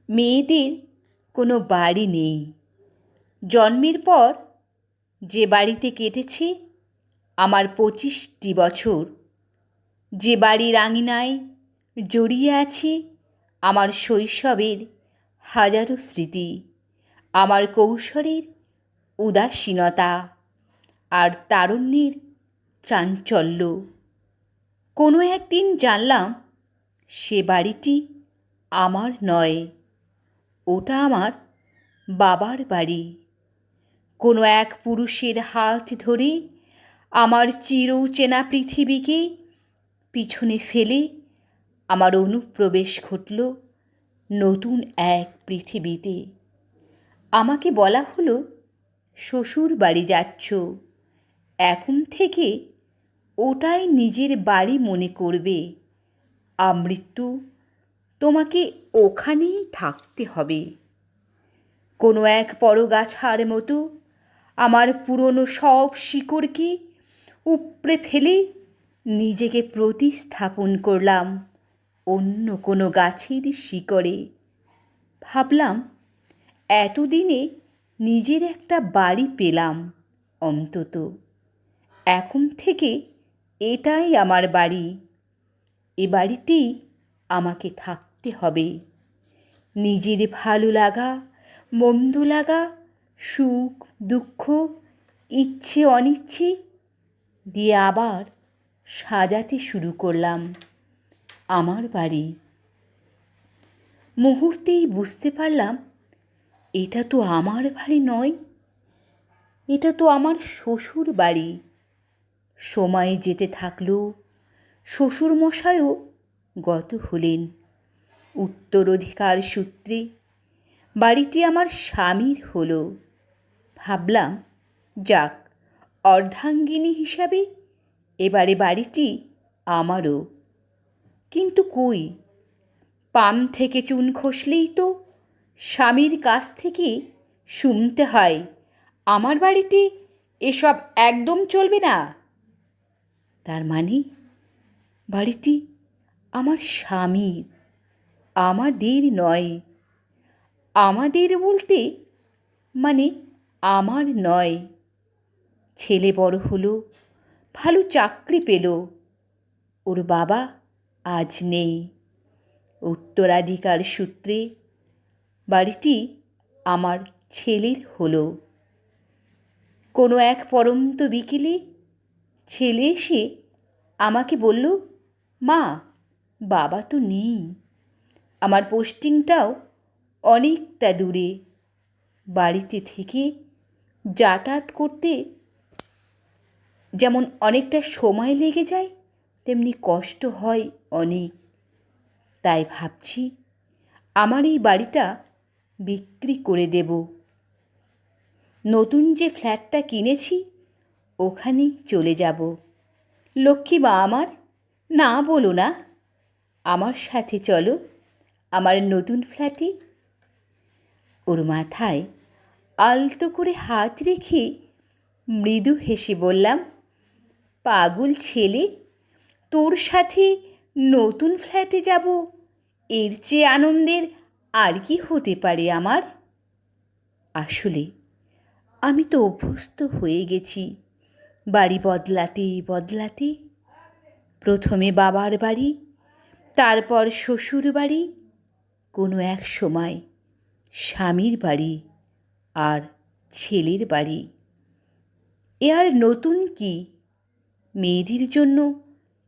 মেয়েদের কোনো বাড়ি নেই। জন্মের পর যে বাড়িতে কেটেছে আমার 25টি বছর, যে বাড়ির আঙিনায় জড়িয়ে আছে আমার শৈশবের হাজারো স্মৃতি, আমার কৈশোরের উদাসীনতা আর তারুণ্যের চাঞ্চল্য। কোনো একদিন জানলাম সে বাড়িটি আমার নয়, ওটা আমার বাবার বাড়ি। কোনো এক পুরুষের হাত ধরে আমার চিরচেনা পৃথিবীকে পিছনে ফেলে আমার অনুপ্রবেশ ঘটল নতুন এক পৃথিবীতে। আমাকে বলা হলো, শ্বশুর বাড়ি যাচ্ছ, এখন থেকে ওটাই নিজের বাড়ি মনে করবে। আমৃত্যু তোমাকে ওখানেই থাকতে হবে। কোনো এক পরগাছার মতো আমার পুরনো সব শিকড়কে উপড়ে ফেলে নিজেকে প্রতিস্থাপন করলাম অন্য কোনো গাছের শিকড়ে। ভাবলাম, এতদিনে নিজের একটা বাড়ি পেলাম অন্তত। এখন থেকে এটাই আমার বাড়ি, এ বাড়িতেই আমাকে থাকতে হবে। নিজের ভালো লাগা, মন্দ লাগা, সুখ দুঃখ, ইচ্ছে অনিচ্ছে দিয়ে আবার সাজাতে শুরু করলাম আমার বাড়ি। মুহূর্তেই বুঝতে পারলাম, এটা তো আমার বাড়ি নয়, এটা তো আমার শ্বশুর বাড়ি। সময় যেতে থাকলো, শ্বশুরমশাইও গত হলেন। উত্তরাধিকার সূত্রে বাড়িটি আমার স্বামীর হলো। ভাবলাম, যাক, অর্ধাঙ্গিনী হিসাবে এবারে বাড়িটি আমারও। কিন্তু কই, পাম থেকে চুন খসলেই তো স্বামীর কাছ থেকে শুনতে হয়, আমার বাড়িতে এসব একদম চলবে না। তার মানে বাড়িটি আমার স্বামীর, আমাদের নয়। আমাদের বলতে মানে আমার নয়। ছেলে বড় হলো, ভালো চাকরি পেল, ওর বাবা আজ নেই। উত্তরাধিকার সূত্রে বাড়িটি আমার ছেলের হলো। কোনো এক পরন্ত বিকেলে ছেলে এসে আমাকে বলল, মা, বাবা তো নেই, আমার পোস্টিংটাও অনেকটা দূরে, বাড়িতে থেকে যাতায়াত করতে যেমন অনেকটা সময় লেগে যায়, তেমনি কষ্ট হয় অনেক। তাই ভাবছি আমার এই বাড়িটা বিক্রি করে দেব। নতুন যে ফ্ল্যাটটা কিনেছি ওখানেই চলে যাব। লক্ষ্মী মা আমার, না বলো না, আমার সাথে চলো আমার নতুন ফ্ল্যাটে। ওর মাথায় আলতো করে হাত রেখে মৃদু হেসে বললাম, পাগল ছেলে, তোর সাথে নতুন ফ্ল্যাটে যাব, এর চেয়ে আনন্দের আর কি হতে পারে আমার? আসলে আমি তো অভ্যস্ত হয়ে গেছি বাড়ি বদলাতে বদলাতে। প্রথমে বাবার বাড়ি, তারপর শ্বশুর বাড়ি, কোনো এক সময় স্বামীর বাড়ি আর ছেলের বাড়ি। এ আর নতুন কি? মেয়েদের জন্য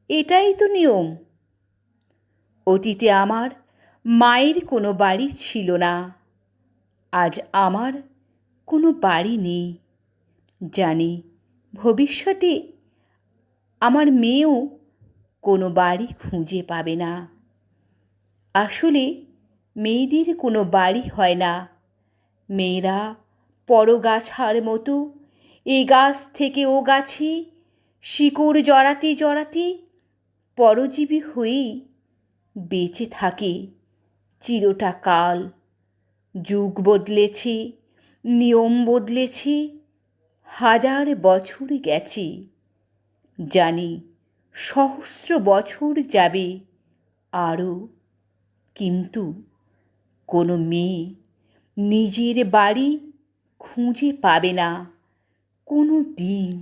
এটাই তো নিয়ম। অতীতে আমার মায়ের কোনো বাড়ি ছিল না, আজ আমার কোনো বাড়ি নেই। জানি ভবিষ্যতে আমার মেয়েও কোনো বাড়ি খুঁজে পাবে না। আসলে মেয়েদের কোনো বাড়ি হয় না। মেয়েরা পরগাছার মতো এ গাছ থেকে ও গাছে শিকড় জড়াতে জড়াতে পরজীবী হয়েই বেঁচে থাকে চিরটা কাল। যুগ বদলেছে, নিয়ম বদলেছে, হাজার বছর গেছে, জানি সহস্র বছর যাবে আরও, কিন্তু কোনো মেয়ে নিজের বাড়ি খুঁজে পাবে না কোনো দিন।